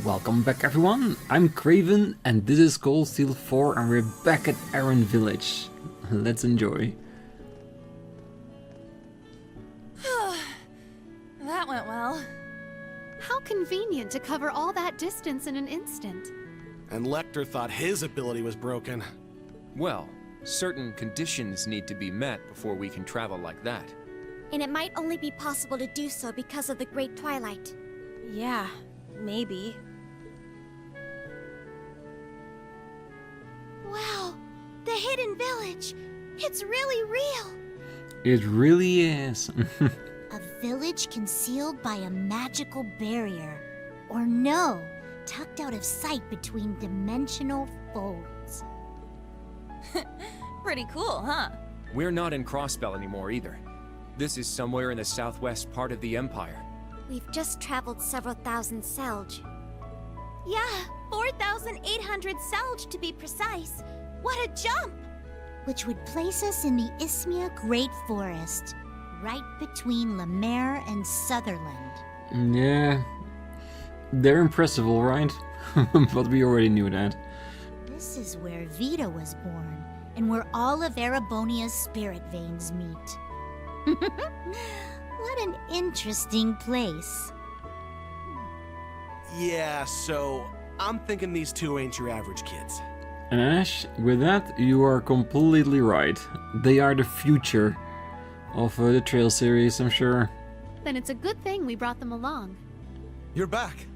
Welcome back everyone, I'm Craven and this is Cold Steel 4 and we're back at Eryn village. Let's enjoy. That went well. How convenient to cover all that distance in an instant. And Lecter thought his ability was broken. Well, certain conditions need to be met before we can travel like that. And it might only be possible to do so because of the Great Twilight. Yeah, maybe. Wow, the hidden village! It's really real! It really is. A village concealed by a magical barrier. Or no, tucked out of sight between dimensional folds. Pretty cool, huh? We're not in Crossbell anymore either. This is somewhere in the southwest part of the Empire. We've just traveled several thousand selge. Yeah, 4,800 selge to be precise. What a jump! Which would place us in the Ismia Great Forest, right between Lemaire and Sutherland. Yeah, they're impressive alright, but we already knew that. This is where Vita was born, and where all of Erebonia's spirit veins meet. What an interesting place. Yeah, so I'm thinking these two ain't your average kids. And Ash, with that you are completely right. They are the future of the Trail series, I'm sure. Then it's a good thing we brought them along. You're back.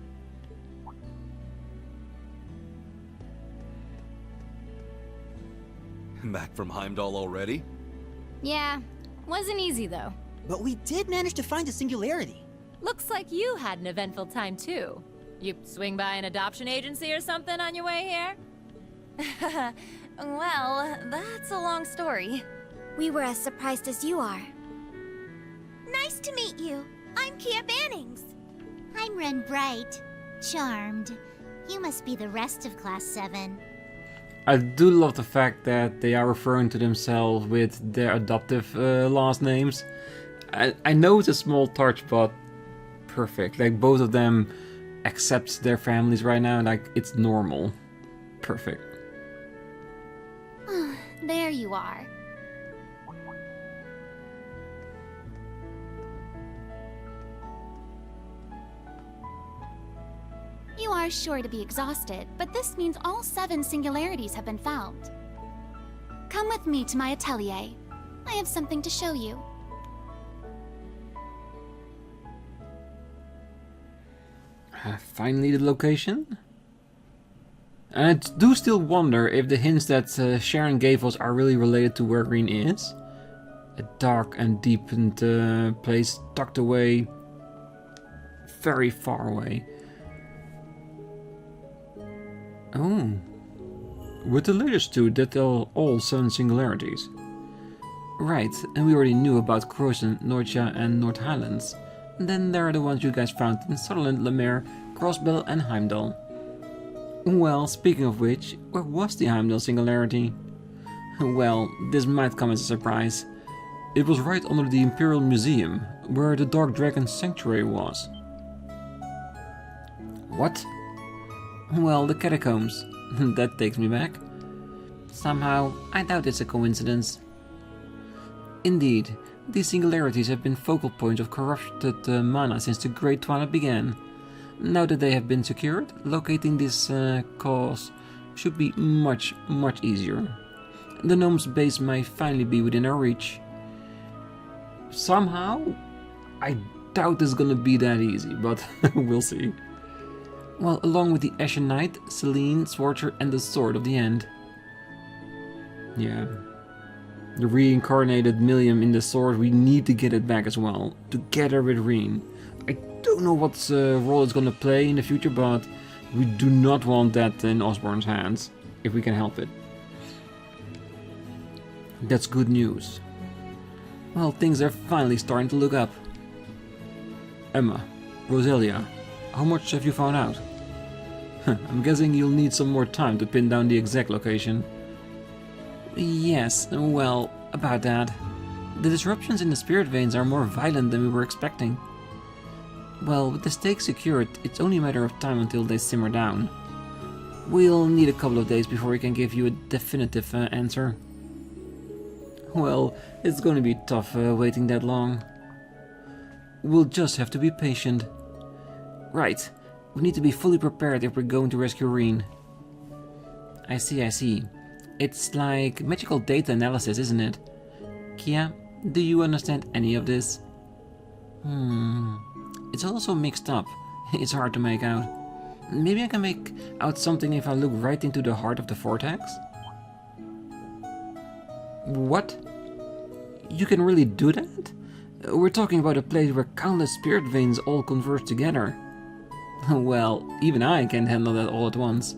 Back from Heimdall already? Yeah, wasn't easy though. But we did manage to find a singularity. Looks like you had an eventful time too. You swing by an adoption agency or something on your way here? Well, that's a long story. We were as surprised as you are. Nice to meet you. I'm Kia Bannings. I'm Ren Bright. Charmed. You must be the rest of Class 7. I do love the fact that they are referring to themselves with their adoptive last names. I know it's a small touch, but perfect. Like both of them accept their families right now, like it's normal. Perfect. There you are. You are sure to be exhausted, but this means all 7 singularities have been found. Come with me to my atelier. I have something to show you. Finally the location. And I do still wonder if the hints that Sharon gave us are really related to where Rean is. A dark and deepened place tucked away, very far away. Oh, with the latest two that are all 7 singularities. Right, and we already knew about Croson, Norcia and North Highlands. Then there are the ones you guys found in Sutherland, Lemaire, Crossbell and Heimdall. Well, speaking of which, where was the Heimdall singularity? Well, this might come as a surprise. It was right under the Imperial Museum, where the Dark Dragon Sanctuary was. What? Well, the catacombs. That takes me back. Somehow, I doubt it's a coincidence. Indeed, these singularities have been focal points of corrupted mana since the Great Twilight began. Now that they have been secured, locating this cause should be much easier. The gnome's base may finally be within our reach. Somehow, I doubt it's gonna be that easy, but we'll see. Well, along with the Ashen Knight, Rean Schwarzer and the Sword of the End. Yeah. The reincarnated Millium in the sword, we need to get it back as well, together with Rean. I don't know what role it's gonna play in the future, but we do not want that in Osborne's hands, if we can help it. That's good news. Well, things are finally starting to look up. Emma, Roselia, how much have you found out? I'm guessing you'll need some more time to pin down the exact location. Yes, well, about that. The disruptions in the spirit veins are more violent than we were expecting. Well, with the stakes secured, it's only a matter of time until they simmer down. We'll need a couple of days before we can give you a definitive answer. Well, it's going to be tough waiting that long. We'll just have to be patient. Right, we need to be fully prepared if we're going to rescue Rean. I see. It's like magical data analysis, isn't it? Kia, do you understand any of this? It's all so mixed up. It's hard to make out. Maybe I can make out something if I look right into the heart of the vortex? What? You can really do that? We're talking about a place where countless spirit veins all converge together. Well, even I can't handle that all at once.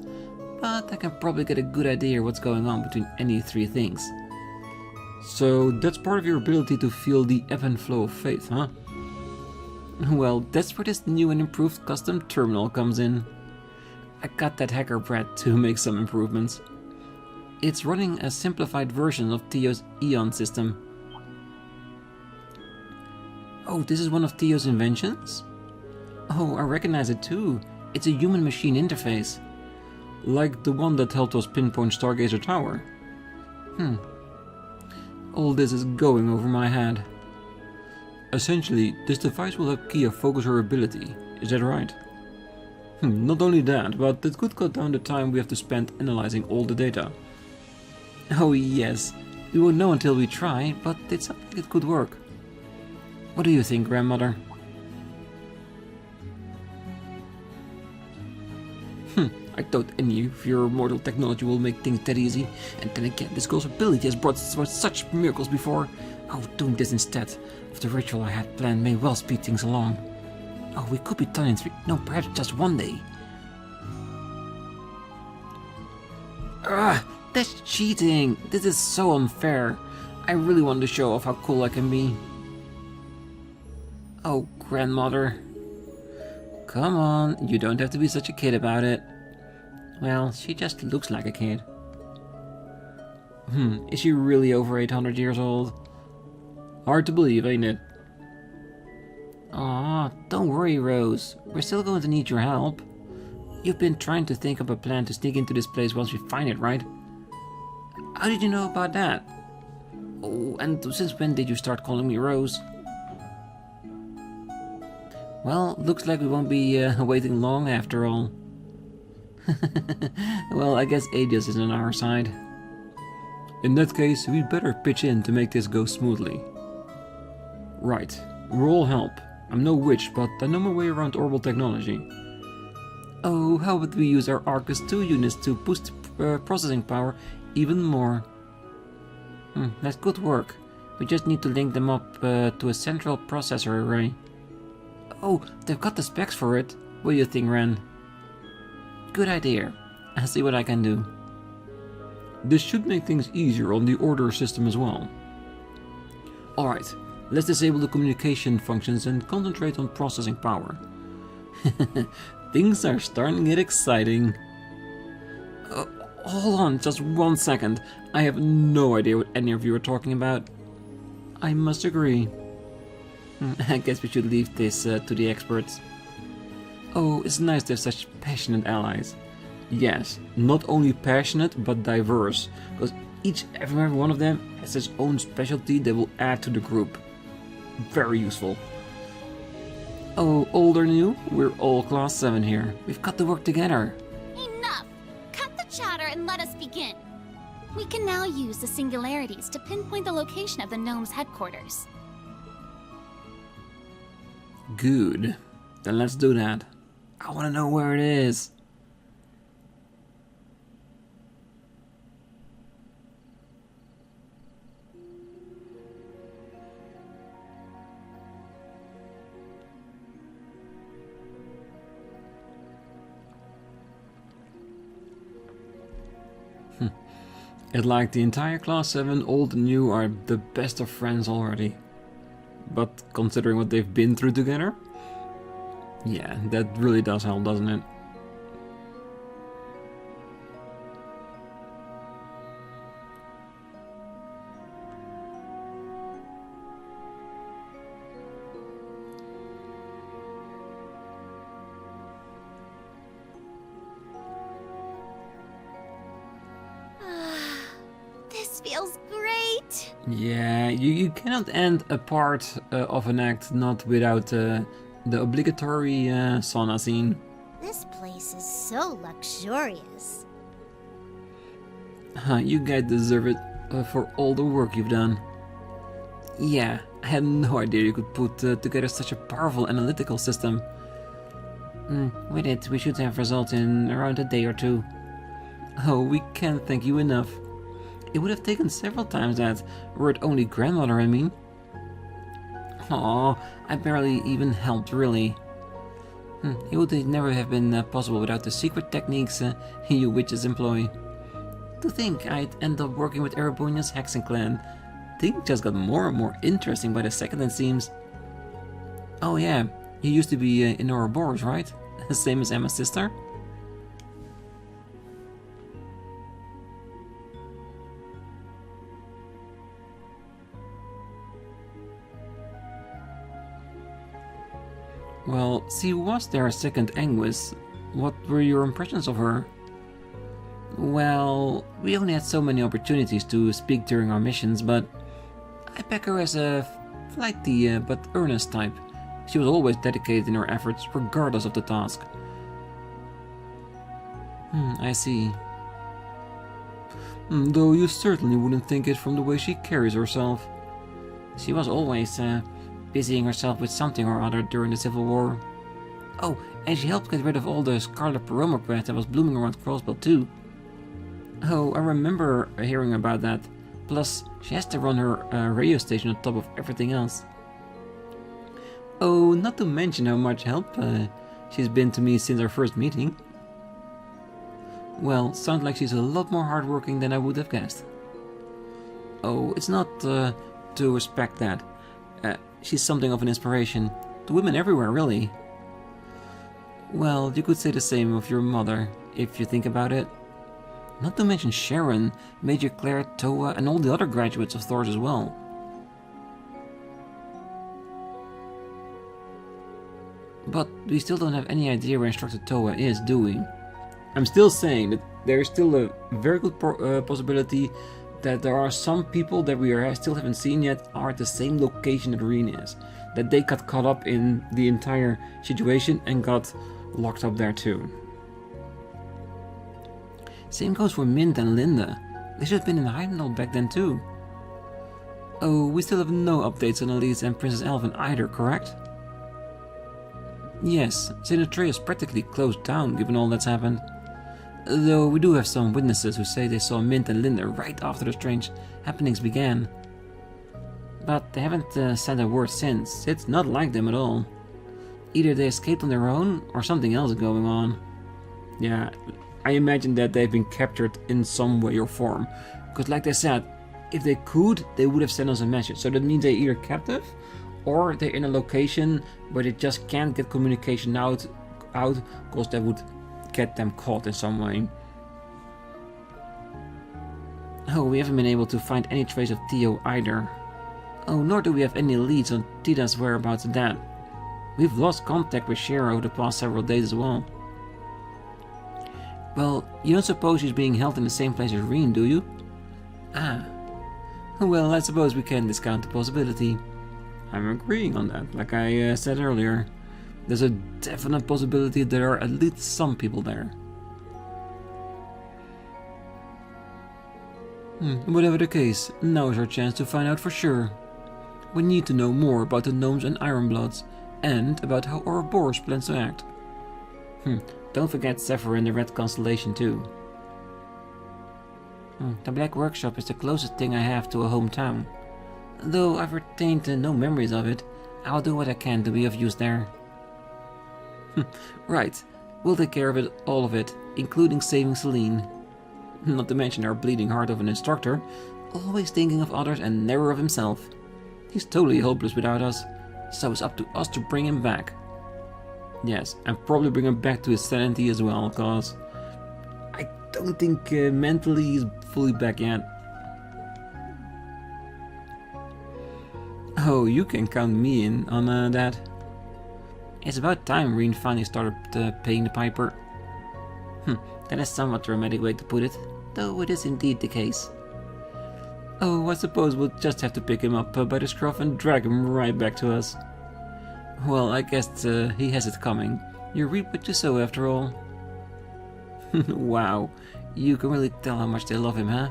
But I can probably get a good idea what's going on between any three things. So that's part of your ability to feel the ebb and flow of faith, huh? Well, that's where this new and improved custom terminal comes in. I got that hacker brat to make some improvements. It's running a simplified version of Theo's Eon system. Oh, this is one of Theo's inventions? Oh, I recognize it too. It's a human-machine interface. Like the one that helped us pinpoint Stargazer Tower. All this is going over my head. Essentially, this device will help Kia focus her ability. Is that right? Not only that, but it could cut down the time we have to spend analyzing all the data. Oh yes, we won't know until we try, but it sounds like it could work. What do you think, grandmother? I doubt any of your mortal technology will make things that easy. And then again, this girl's ability has brought such miracles before. Oh, doing this instead of the ritual I had planned may well speed things along. Oh, we could be done in perhaps just one day. That's cheating! This is so unfair. I really want to show off how cool I can be. Oh, grandmother. Come on, you don't have to be such a kid about it. Well, she just looks like a kid. Is she really over 800 years old? Hard to believe, ain't it? Aw, don't worry, Rose. We're still going to need your help. You've been trying to think up a plan to sneak into this place once we find it, right? How did you know about that? Oh, and since when did you start calling me Rose? Well, looks like we won't be waiting long after all. Well, I guess Aegis is on our side. In that case, we'd better pitch in to make this go smoothly. Right, we're all help. I'm no witch, but I know my way around orbital technology. Oh, how about we use our Arcus 2 units to boost processing power even more? That's good work. We just need to link them up to a central processor array. Oh, they've got the specs for it. What do you think, Ren? Good idea. I'll see what I can do. This should make things easier on the order system as well. Alright, let's disable the communication functions and concentrate on processing power. Things are starting to get exciting. Hold on, just 1 second. I have no idea what any of you are talking about. I must agree. I guess we should leave this to the experts. Oh, it's nice to have such passionate allies. Yes, not only passionate, but diverse, because every one of them has its own specialty that will add to the group. Very useful. Oh, old or new, we're all Class 7 here. We've got to work together. Enough! Cut the chatter and let us begin. We can now use the singularities to pinpoint the location of the gnome's headquarters. Good. Then let's do that. I want to know where it is. It's like the entire Class 7, old and new, are the best of friends already. But considering what they've been through together, yeah, that really does help, doesn't it? Yeah, you cannot end a part of an act not without the obligatory sauna scene. This place is so luxurious. You guys deserve it for all the work you've done. Yeah, I had no idea you could put together such a powerful analytical system. With it, we should have results in around a day or two. Oh, we can't thank you enough. It would have taken several times that, were it only grandmother, I mean. Aw, I barely even helped, really. It would never have been possible without the secret techniques you witches employ. To think I'd end up working with Erebonian's hexing clan. Things just got more and more interesting by the second, it seems. Oh yeah, you used to be in Ouroboros, right? Same as Emma's sister? Well, she was their second Anguis. What were your impressions of her? Well, we only had so many opportunities to speak during our missions, but I peg her as a flighty but earnest type. She was always dedicated in her efforts, regardless of the task. I see. Though you certainly wouldn't think it from the way she carries herself. She was always busying herself with something or other during the Civil War. Oh, and she helped get rid of all the scarlet paroma grass that was blooming around Crossbell too. Oh, I remember hearing about that. Plus, she has to run her radio station on top of everything else. Oh, not to mention how much help she's been to me since our first meeting. Well, sounds like she's a lot more hardworking than I would have guessed. Oh, it's not to respect that. She's something of an inspiration to women everywhere, really. Well, you could say the same of your mother, if you think about it. Not to mention Sharon, Major Claire, Toa, and all the other graduates of Thors as well. But we still don't have any idea where Instructor Toa is, do we? I'm still saying that there is still a very good possibility that there are some people that we still haven't seen yet are at the same location that Rean is. That they got caught up in the entire situation and got locked up there too. Same goes for Mint and Linda. They should have been in Heimdall back then too. Oh, we still have no updates on Elise and Princess Elven either, correct? Yes, Sinatrea is practically closed down given all that's happened. Though we do have some witnesses who say they saw Mint and Linda right after the strange happenings began. But they haven't said a word since. It's not like them at all. Either they escaped on their own or something else is going on. Yeah, I imagine that they've been captured in some way or form. Because like they said, if they could, they would have sent us a message. So that means they're either captive or they're in a location where they just can't get communication out because that would get them caught in some way. Oh, we haven't been able to find any trace of Theo either. Oh, nor do we have any leads on Tita's whereabouts at that. We've lost contact with Shira over the past several days as well. Well, you don't suppose she's being held in the same place as Rean, do you? Ah. Well, I suppose we can discount the possibility. I'm agreeing on that, like I said earlier. There's a definite possibility there are at least some people there. Whatever the case, now is our chance to find out for sure. We need to know more about the Gnomes and Ironbloods, and about how Ouroboros plans to act. Don't forget Zephyr and the Red Constellation too. The Black Workshop is the closest thing I have to a hometown. Though I've retained no memories of it, I'll do what I can to be of use there. Right, we'll take care of it, all of it, including saving Celine. Not to mention our bleeding heart of an instructor, always thinking of others and never of himself. He's totally hopeless without us, so it's up to us to bring him back. Yes, and probably bring him back to his sanity as well, cause I don't think mentally he's fully back yet. Oh, you can count me in on that. It's about time Rean finally started paying the piper. That is somewhat dramatic way to put it, though it is indeed the case. Oh, I suppose we'll just have to pick him up by the scruff and drag him right back to us. Well, I guess he has it coming. You reap what you sow after all. Wow, you can really tell how much they love him, huh?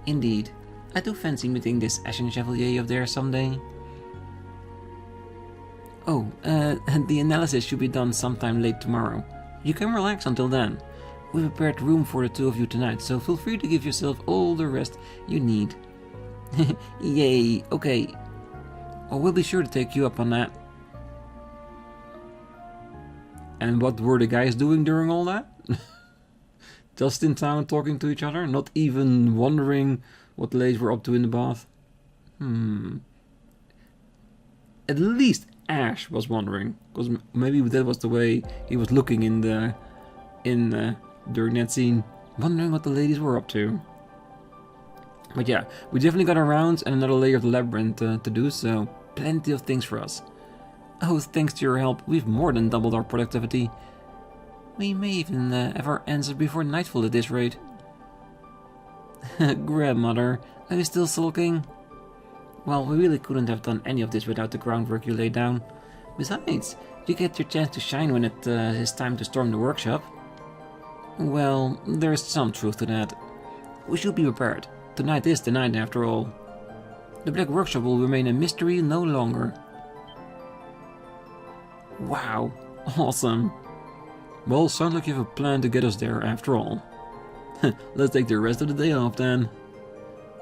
Indeed. I do fancy meeting this Ashen Chevalier of theirs someday. Oh, the analysis should be done sometime late tomorrow. You can relax until then. We prepared room for the two of you tonight, so feel free to give yourself all the rest you need. Yay, okay. Oh, we'll be sure to take you up on that. And what were the guys doing during all that? Just in town talking to each other, not even wondering what the ladies were up to in the bath? At least Ash was wondering, because maybe that was the way he was looking during that scene, wondering what the ladies were up to. But yeah, we definitely got our rounds and another layer of the labyrinth to do, so plenty of things for us. Oh, thanks to your help, we've more than doubled our productivity. We may even have our answers before nightfall at this rate. Grandmother, are you still sulking? Well, we really couldn't have done any of this without the groundwork you laid down. Besides, you get your chance to shine when it is time to storm the workshop. Well, there's some truth to that. We should be prepared. Tonight is the night after all. The Black Workshop will remain a mystery no longer. Wow, awesome. Well, sounds like you have a plan to get us there after all. Let's take the rest of the day off then.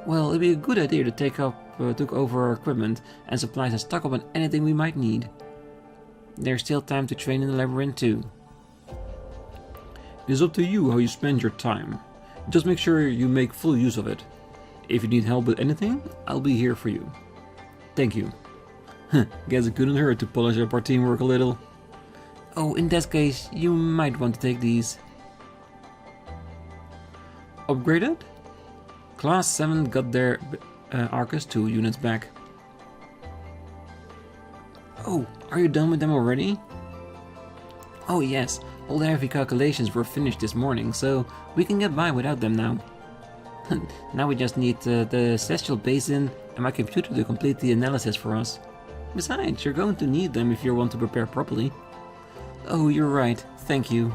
Well, it'd be a good idea to take over our equipment and supplies and stock up on anything we might need. There's still time to train in the labyrinth too. It's up to you how you spend your time. Just make sure you make full use of it. If you need help with anything, I'll be here for you. Thank you. Guess it couldn't hurt to polish up our teamwork a little. Oh, in that case, you might want to take these. Upgraded? Class 7 got their Arcus 2 units back. Oh, are you done with them already? Oh yes, all the heavy calculations were finished this morning, so we can get by without them now. Now we just need the Celestial Basin and my computer to complete the analysis for us. Besides, you're going to need them if you want to prepare properly. Oh, you're right, thank you.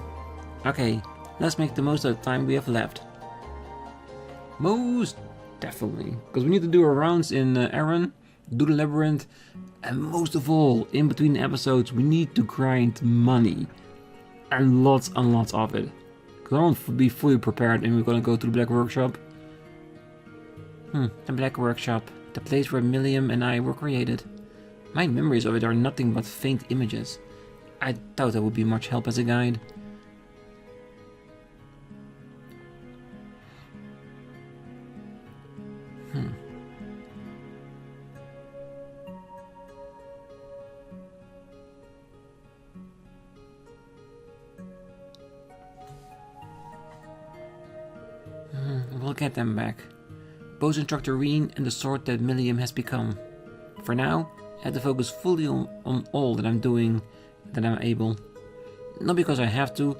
Okay, let's make the most of the time we have left. Most definitely, because we need to do our rounds in Eryn, do the labyrinth, and most of all, in between episodes, we need to grind money. And lots of it. Because I won't be fully prepared and we're gonna go to the Black Workshop. The Black Workshop, the place where Milliam and I were created. My memories of it are nothing but faint images. I doubt that would be much help as a guide. We'll get them back. Both Instructor Rean and the sword that Milliam has become. For now, I have to focus fully on all that I'm doing, that I'm able. Not because I have to,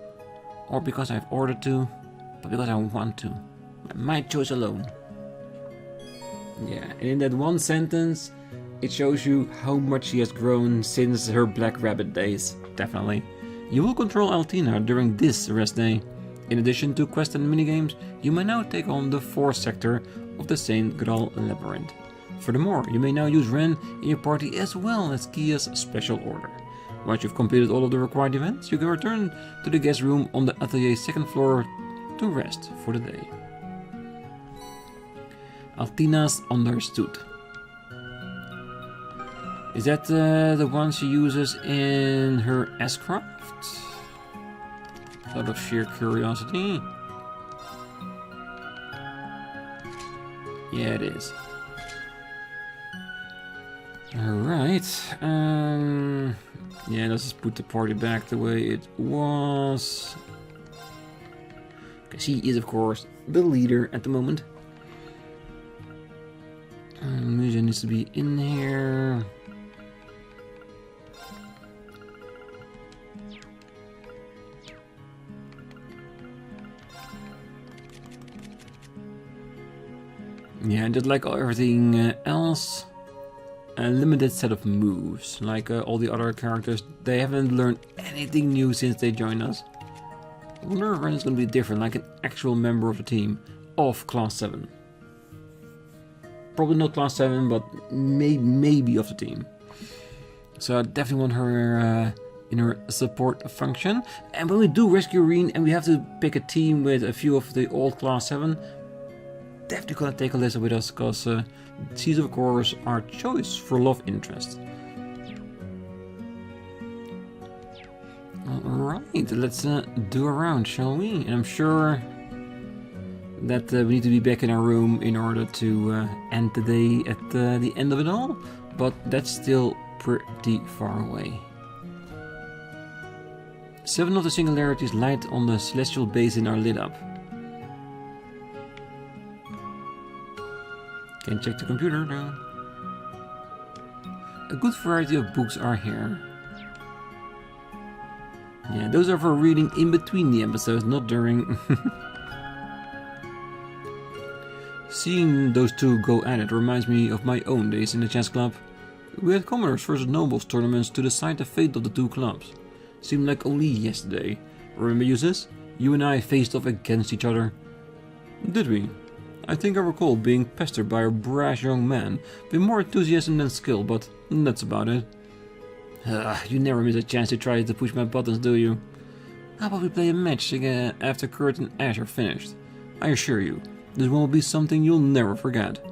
or because I've ordered to, but because I want to. My choice alone. Yeah, and in that one sentence, it shows you how much she has grown since her Black Rabbit days. Definitely. You will control Altina during this rest day. In addition to quests and minigames, you may now take on the 4th sector of the St. Graal Labyrinth. Furthermore, you may now use Ren in your party as well as Kia's special order. Once you've completed all of the required events, you can return to the guest room on the atelier's 2nd floor to rest for the day. Altina's Understood. Is that the one she uses in her S-Craft? Out of sheer curiosity. Yeah, it is. Alright. Yeah, let's just put the party back the way it was. Okay, she is, of course, the leader at the moment. Music needs to be in here. Yeah, and just like everything else, a limited set of moves. Like all the other characters, they haven't learned anything new since they joined us. I wonder if Eryn is going to be different, like an actual member of the team of Class 7. Probably not Class 7, but maybe of the team. So I definitely want her in her support function. And when we do rescue Rean and we have to pick a team with a few of the old Class 7, definitely gonna take Alyssa with us, because she's of course our choice for love interest. Alright, let's do a round, shall we? And I'm sure that we need to be back in our room in order to end the day at the end of it all, but that's still pretty far away. 7 of the singularities light on the celestial basin are lit up. Can check the computer now. A good variety of books are here. Yeah, those are for reading in between the episodes, not during. Seeing those two go at it reminds me of my own days in the chess club. We had commoners versus nobles tournaments to decide the fate of the two clubs. Seemed like only yesterday. Remember, Eustace? You and I faced off against each other. Did we? I think I recall being pestered by a brash young man with more enthusiasm than skill, but that's about it. You never miss a chance to try to push my buttons, do you? How about we play a match again after Kurt and Ash are finished? I assure you, this one will be something you'll never forget.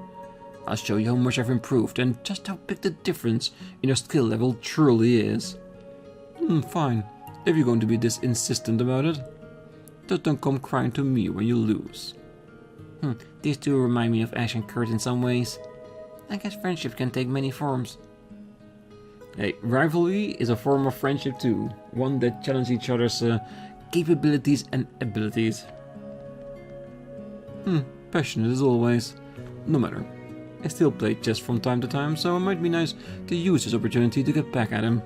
I'll show you how much I've improved and just how big the difference in your skill level truly is. Fine, if you're going to be this insistent about it. Just don't come crying to me when you lose. These two remind me of Ash and Kurt in some ways. I guess friendship can take many forms. Hey, rivalry is a form of friendship too. One that challenges each other's capabilities and abilities. Passionate as always. No matter. I still play chess from time to time, so it might be nice to use this opportunity to get back at him.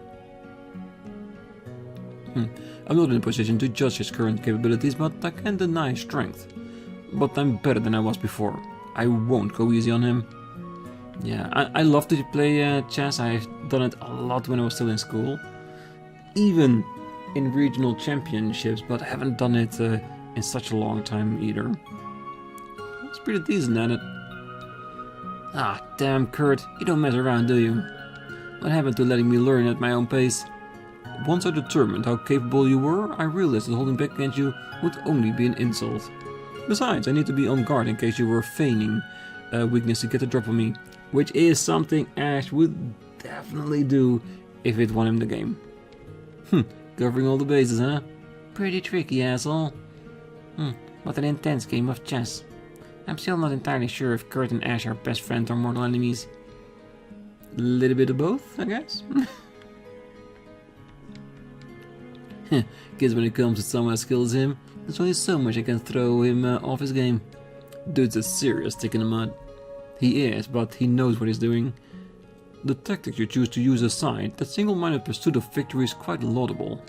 I'm not in a position to judge his current capabilities, but I can't deny his strength. But I'm better than I was before. I won't go easy on him. Yeah, I love to play chess. I've done it a lot when I was still in school. Even in regional championships, but I haven't done it in such a long time either. It's pretty decent at it. Ah, damn Kurt, you don't mess around, do you? What happened to letting me learn at my own pace? Once I determined how capable you were, I realized that holding back against you would only be an insult. Besides, I need to be on guard in case you were feigning weakness to get the drop on me, which is something Ash would definitely do if it won him the game. Covering all the bases, huh? Pretty tricky, asshole. What an intense game of chess. I'm still not entirely sure if Kurt and Ash are best friends or mortal enemies. A little bit of both, I guess. Guess when it comes to someone as skilled as him, there's only so much I can throw him off his game. Dude's a serious stick in the mud. He is, but he knows what he's doing. The tactic you choose to use aside, that single-minded pursuit of victory is quite laudable.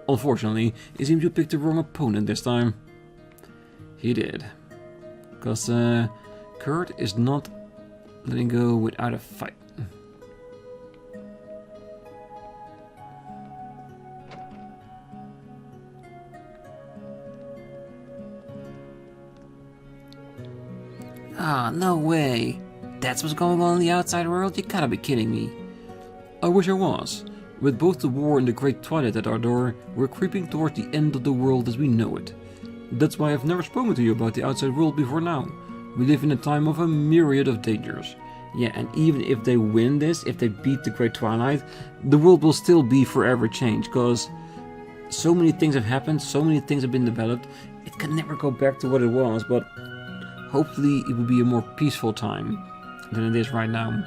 Unfortunately, it seems you picked the wrong opponent this time. He did. Because Kurt is not letting go without a fight. Ah, no way. That's what's going on in the outside world? You gotta be kidding me. I wish I was. With both the war and the Great Twilight at our door, we're creeping towards the end of the world as we know it. That's why I've never spoken to you about the outside world before now. We live in a time of a myriad of dangers. Yeah, and even if they win this, if they beat the Great Twilight, the world will still be forever changed, because so many things have happened, so many things have been developed, it can never go back to what it was, but hopefully it will be a more peaceful time than it is right now.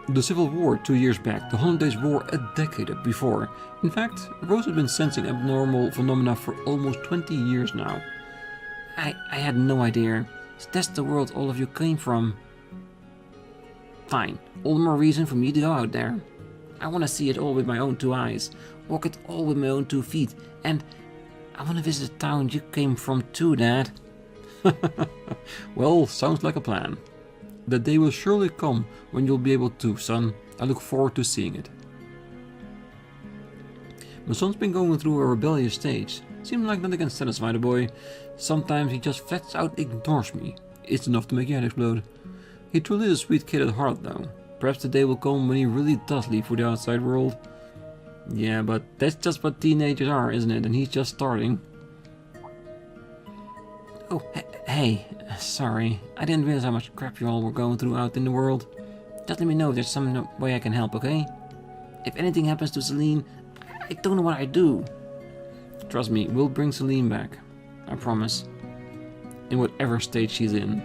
The Civil War 2 years back, the Hollandaise War a decade before. In fact, Rose has been sensing abnormal phenomena for almost 20 years now. I had no idea. That's the world all of you came from. Fine, all the more reason for me to go out there. I want to see it all with my own 2 eyes, walk it all with my own 2 feet, and I want to visit the town you came from too, Dad. Well, sounds like a plan. The day will surely come when you'll be able to, son. I look forward to seeing it. My son's been going through a rebellious stage. Seems like nothing can satisfy the boy. Sometimes he just flat out ignores me. It's enough to make your head explode. He truly is a sweet kid at heart, though. Perhaps the day will come when he really does leave for the outside world. Yeah, but that's just what teenagers are, isn't it? And he's just starting. Oh, hey, sorry. I didn't realize how much crap you all were going through out in the world. Just let me know if there's some way I can help, okay? If anything happens to Celine, I don't know what I'd do. Trust me, we'll bring Celine back. I promise. In whatever state she's in.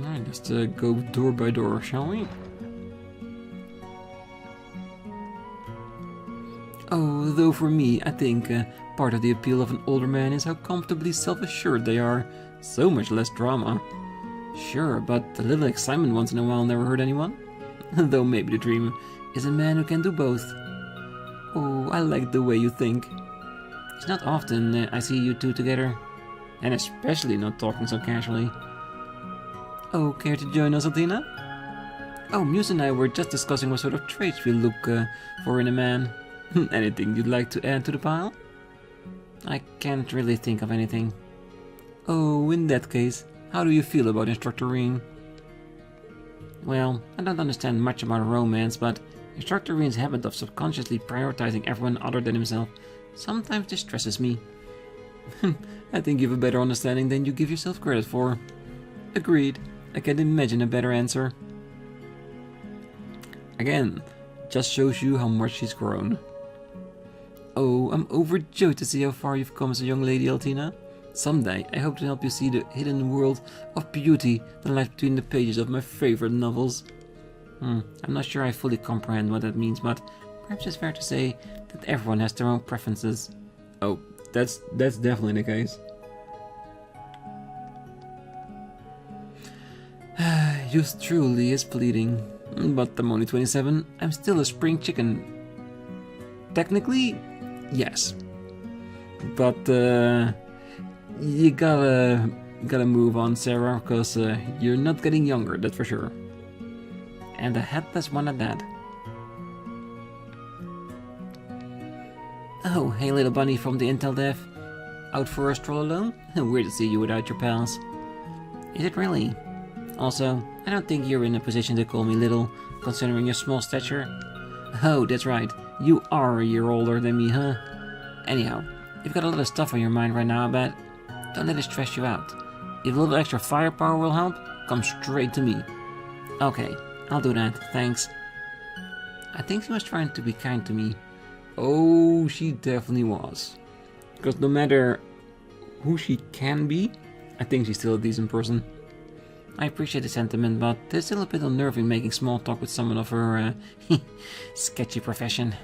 Alright, let's go door by door, shall we? Oh, though for me, I think part of the appeal of an older man is how comfortably self-assured they are. So much less drama. Sure, but a little excitement once in a while never hurt anyone. Though maybe the dream is a man who can do both. Oh, I like the way you think. It's not often I see you two together. And especially not talking so casually. Oh, care to join us, Athena? Oh, Muse and I were just discussing what sort of traits we look for in a man. Anything you'd like to add to the pile? I can't really think of anything. Oh, in that case, how do you feel about Instructor Rean? Well, I don't understand much about romance, but Instructor Rean's habit of subconsciously prioritizing everyone other than himself sometimes distresses me. I think you have a better understanding than you give yourself credit for. Agreed. I can't imagine a better answer. Again, just shows you how much she's grown. Oh, I'm overjoyed to see how far you've come as a young lady, Altina. Someday, I hope to help you see the hidden world of beauty that lies between the pages of my favorite novels. I'm not sure I fully comprehend what that means, but perhaps it's fair to say that everyone has their own preferences. Oh, that's definitely the case. Youth truly is fleeting, but I'm only 27. I'm still a spring chicken. Technically, yes, but you gotta move on, Sarah, because you're not getting younger, that's for sure. And a headless one at that. Oh, hey little bunny from the Intel Dev. Out for a stroll alone? Weird to see you without your pals. Is it really? Also, I don't think you're in a position to call me little, considering your small stature. Oh, that's right. You are a year older than me, huh? Anyhow, you've got a lot of stuff on your mind right now, I bet. Don't let it stress you out. If a little extra firepower will help, come straight to me. Okay, I'll do that, thanks. I think she was trying to be kind to me. Oh, she definitely was. Because no matter who she can be, I think she's still a decent person. I appreciate the sentiment, but it's still a bit unnerving making small talk with someone of her sketchy profession.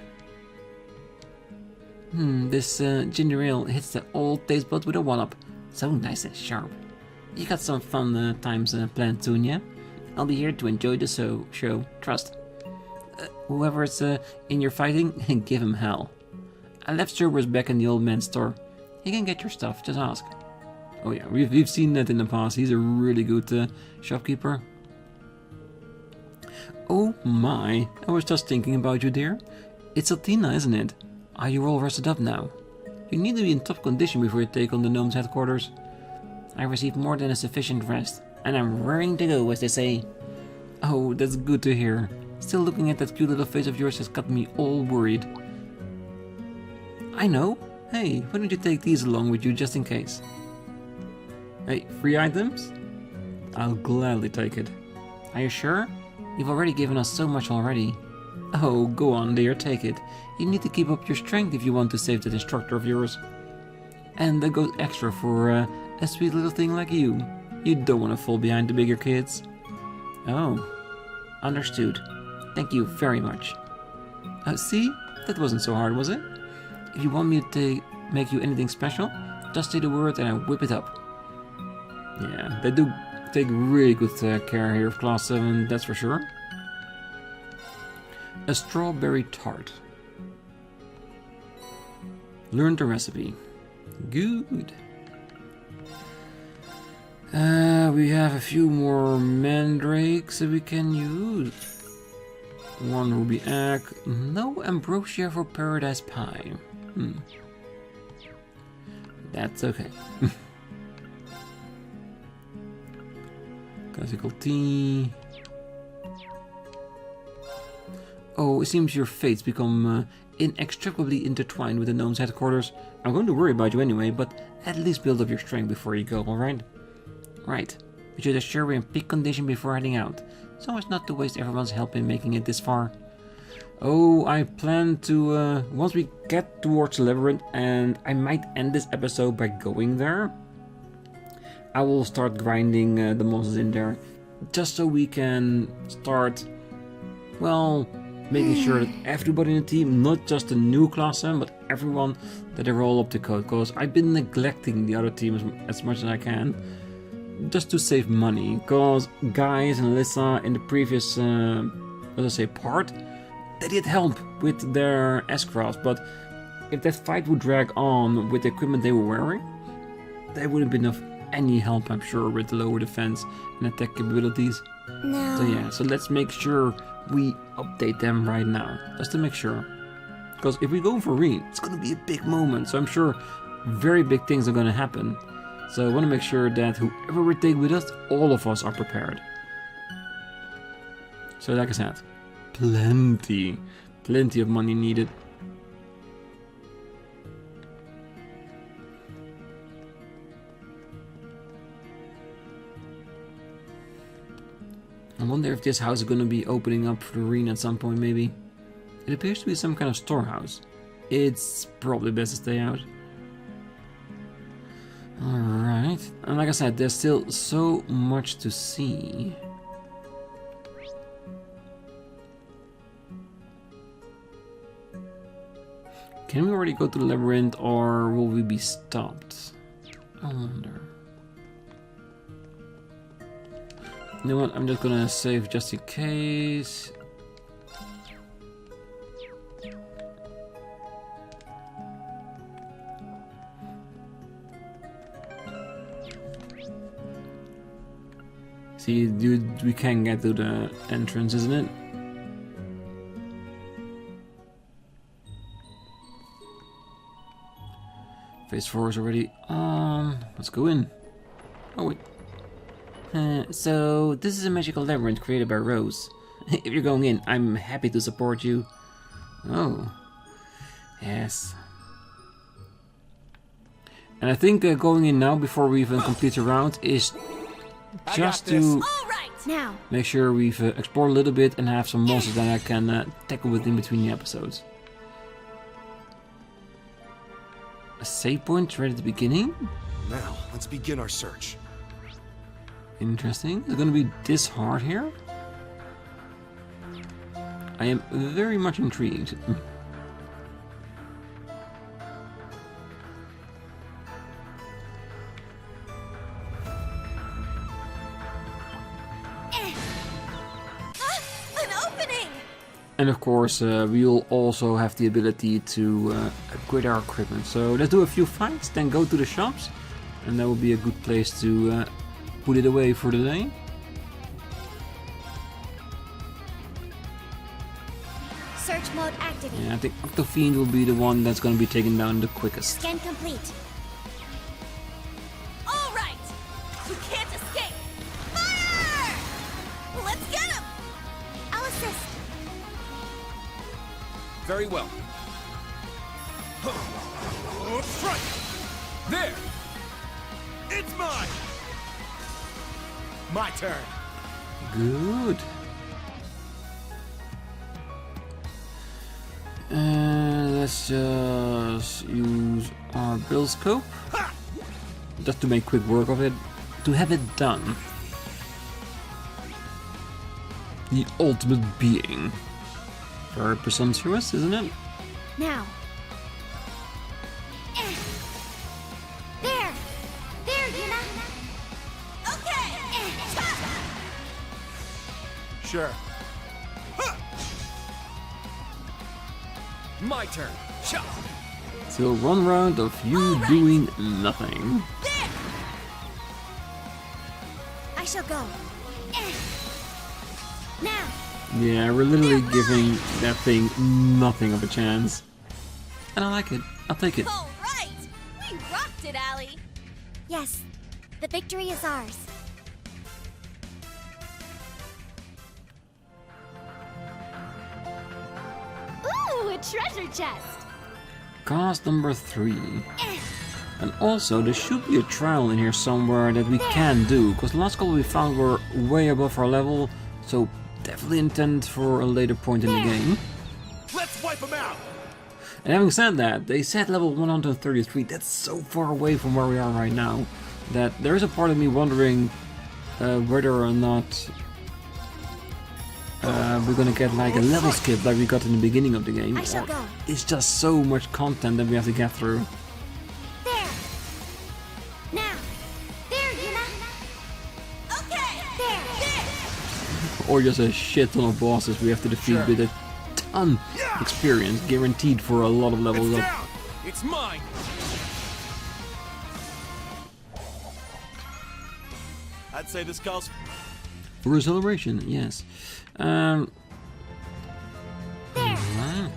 This ginger ale hits the old taste buds with a wallop. So nice and sharp. You got some fun times planned soon, yeah? I'll be here to enjoy the show, trust. Whoever's in your fighting, give him hell. I left Cerberus back in the old man's store. You can get your stuff, just ask. Oh yeah, we've seen that in the past. He's a really good shopkeeper. Oh my, I was just thinking about you, dear. It's Athena, isn't it? Are you all rested up now? You need to be in top condition before you take on the gnome's headquarters. I received more than a sufficient rest, and I'm raring to go, as they say. Oh, that's good to hear. Still looking at that cute little face of yours has got me all worried. I know. Hey, why don't you take these along with you just in case? Hey, free items? I'll gladly take it. Are you sure? You've already given us so much already. Oh, go on dear, take it. You need to keep up your strength if you want to save that instructor of yours. And that goes extra for a sweet little thing like you. You don't want to fall behind the bigger kids. Oh, understood. Thank you very much. See? That wasn't so hard, was it? If you want me to make you anything special, just say the word and I'll whip it up. Yeah, they do take really good care here of Class 7, that's for sure. A strawberry tart. Learn the recipe. Good. We have a few more mandrakes that we can use. 1 ruby egg. No ambrosia for paradise pie. That's okay. Classical tea. Oh, it seems your fates become inextricably intertwined with the gnome's headquarters. I'm going to worry about you anyway, but at least build up your strength before you go, alright? Right. We should assure we're in peak condition before heading out, so as not to waste everyone's help in making it this far. Oh, I plan to, once we get towards the labyrinth, and I might end this episode by going there, I will start grinding the monsters in there, just so we can start, well, making sure that everybody in the team, not just the new Class 7, but everyone, that they're all up to code, because I've been neglecting the other team as much as I can, just to save money, because Guys and Alyssa in the previous, part, they did help with their S-Cross, but if that fight would drag on with the equipment they were wearing, they wouldn't be of any help, I'm sure, with the lower defense and attack capabilities. No. So yeah, so let's make sure we update them right now, just to make sure. Because if we go for Rean, it's going to be a big moment, so I'm sure very big things are going to happen. So I want to make sure that whoever we take with us, all of us are prepared. So like I said, plenty of money needed. I wonder if this house is going to be opening up for the Rean at some point, maybe. It appears to be some kind of storehouse. It's probably best to stay out. Alright, and like I said, there's still so much to see. Can we already go to the labyrinth, or will we be stopped? I wonder. You know what, I'm just gonna save just in case. See, dude, we can get to the entrance, isn't it? Phase 4 is already on. Let's go in. Oh wait. So this is a magical labyrinth created by Rose. If you're going in, I'm happy to support you. Oh. Yes. And I think going in now before we even complete the round is just to Now. make sure we've explored a little bit and have some monsters that I can tackle with in between the episodes. A save point right at the beginning? Now, let's begin our search. Interesting. Is it gonna be this hard here? I am very much intrigued. An opening! And of course, we'll also have the ability to upgrade our equipment. So let's do a few fights, then go to the shops, and that will be a good place to put it away for the day. Search mode activated. Yeah, I think Octofiend will be the one that's going to be taken down the quickest. Scan complete. All right! You can't escape! Fire! Let's get him! I'll assist. Very well. Strike! There! It's mine! My turn. Good. Let's just use our build scope. Just to make quick work of it. To have it done. The ultimate being. Very presumptuous, isn't it? Now. There! There, Yuna! Okay! Sure. My turn. Shot. Till one round of you doing nothing. There! I shall go. Now! Yeah, we're literally giving that thing nothing of a chance. And I like it. I'll take it. All right! We rocked it, Allie! Yes, the victory is ours. Ooh, a treasure chest! Cast number 3. And also, there should be a trial in here somewhere that we can do, because the last couple we found were way above our level, so definitely intended for a later point in the game. Let's wipe them out! And having said that, they said level 133, that's so far away from where we are right now, that there is a part of me wondering whether or not we're gonna get like a level skip like we got in the beginning of the game, I shall or go. it's just so much content that we have to get through. There! Now! There, Yuna! Okay! There! Or just a shit ton of bosses we have to defeat with a ton of experience, guaranteed for a lot of levels It's up. down! It's mine! I'd say this calls For acceleration, yes. There! Wow.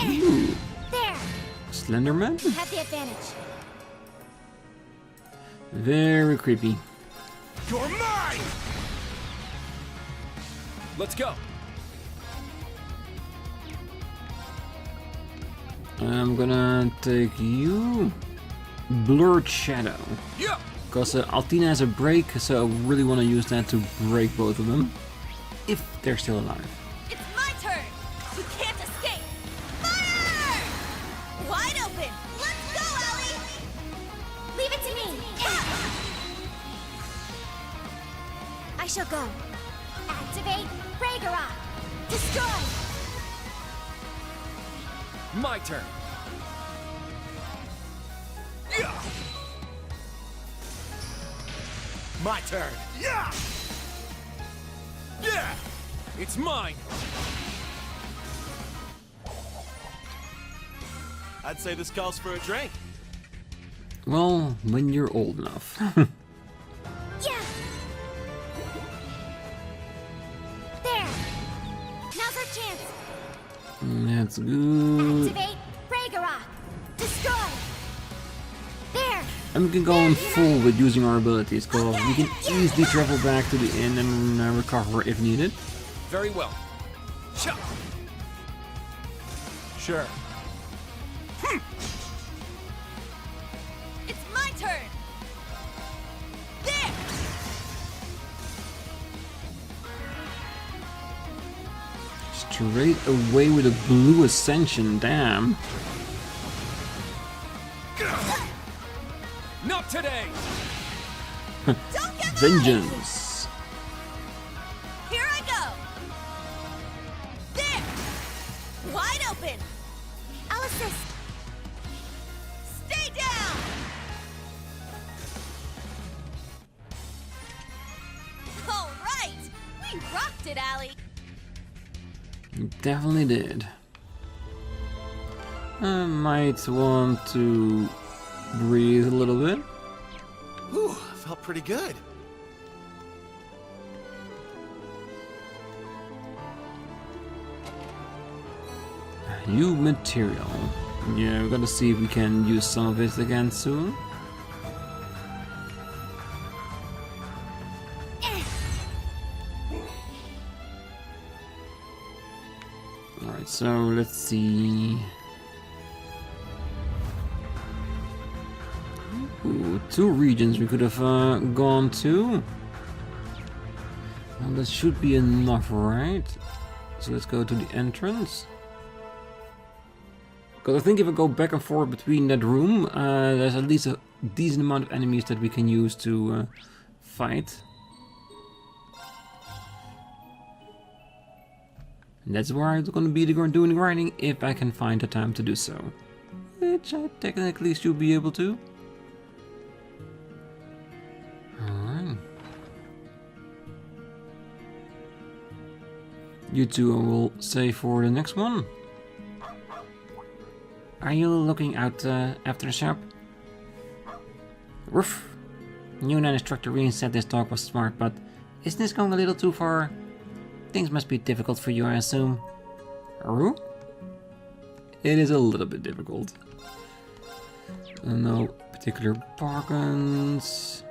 Ooh, There! Slenderman? Have the advantage. Very creepy. You're mine! Let's go! I'm gonna take you. Blurred Shadow. Yeah! Because Altina has a break, so I really want to use that to break both of them. If they're still alive. It's my turn! You can't escape! Fire! Wide open! Let's go, Allie! Leave it to me! I shall go. Activate Ragnarok! Destroy! My turn! Yeah! My turn! Yeah! Yeah! It's mine! I'd say this calls for a drink. Well, when you're old enough. Yeah! There! Now's our chance! That's good. Activate Ragnarok! Destroy! There! And we can go on full with using our abilities, because we can easily travel back to the inn and recover if needed. Very well. Cha! Sure. It's my turn! There! Straight away with a blue ascension, damn. Not today! Don't give up! Vengeance. Here I go! There! Wide open! I'll assist! Stay down! All right! We rocked it, Allie! Definitely did. I might want to breathe a little bit. Whew, felt pretty good. New material. Yeah, we're gonna see if we can use some of it again soon. Alright, so let's see. Ooh, 2 regions we could have gone to. Well, that should be enough, right? So let's go to the entrance. Because I think if I go back and forth between that room, there's at least a decent amount of enemies that we can use to fight. And that's where I'm going to be doing the grinding if I can find the time to do so. Which I technically should be able to. Alright. You two I will save for the next one. Are you looking out after the shop? Woof. You and instructor Rean said this dog was smart, but isn't this going a little too far? Things must be difficult for you, I assume. Aru? It is a little bit difficult. No particular bargains.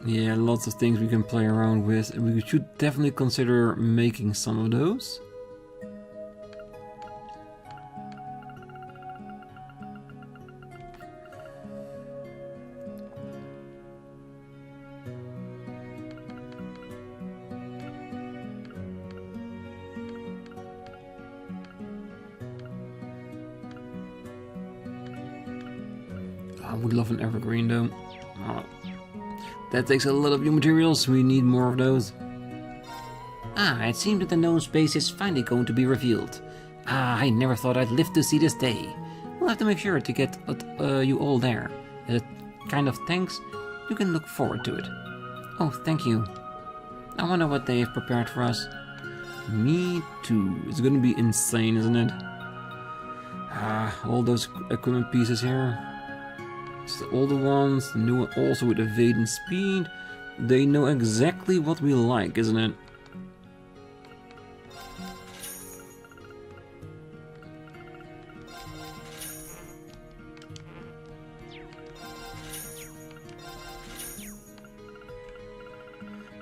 Yeah, lots of things we can play around with. We should definitely consider making some of those. I would love an evergreen though. Oh, that takes a lot of new materials, we need more of those. Ah, it seems that the known space is finally going to be revealed. Ah, I never thought I'd live to see this day. We'll have to make sure to get you all there. As a kind of thanks, you can look forward to it. Oh, thank you. I wonder what they have prepared for us. Me too. It's gonna be insane, isn't it? Ah, all those equipment pieces here. It's the older ones, the new one also with evade and speed. They know exactly what we like, isn't it?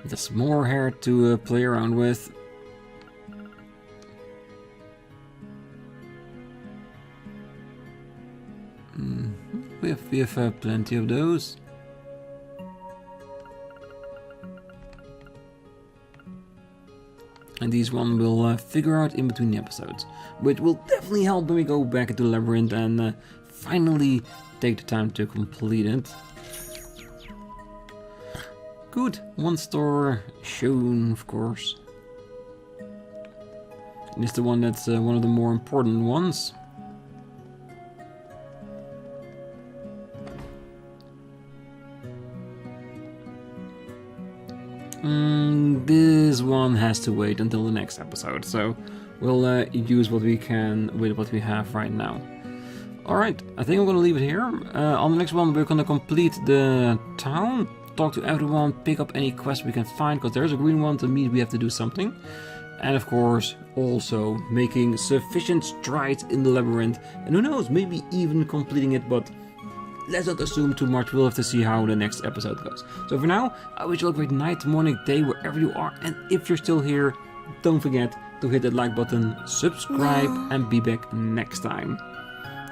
There's more here to play around with. We have plenty of those. And these one will figure out in between the episodes, which will definitely help when we go back into the labyrinth and finally take the time to complete it. Good, one store shown, of course. And it's the one that's one of the more important ones. This one has to wait until the next episode, so we'll use what we can with what we have right now. Alright, I think I'm gonna leave it here. On the next one we're gonna complete the town, talk to everyone, pick up any quests we can find, because there's a green one to meet, we have to do something. And of course, also making sufficient strides in the labyrinth, and who knows, maybe even completing it, but let's not assume too much, we'll have to see how the next episode goes. So for now, I wish you a great night, morning, day, wherever you are, and if you're still here, don't forget to hit that like button, subscribe, and be back next time.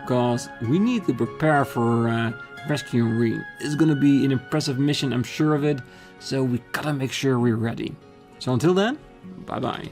Because we need to prepare for rescuing Rean. It's gonna be an impressive mission, I'm sure of it, so we gotta make sure we're ready. So until then, bye bye.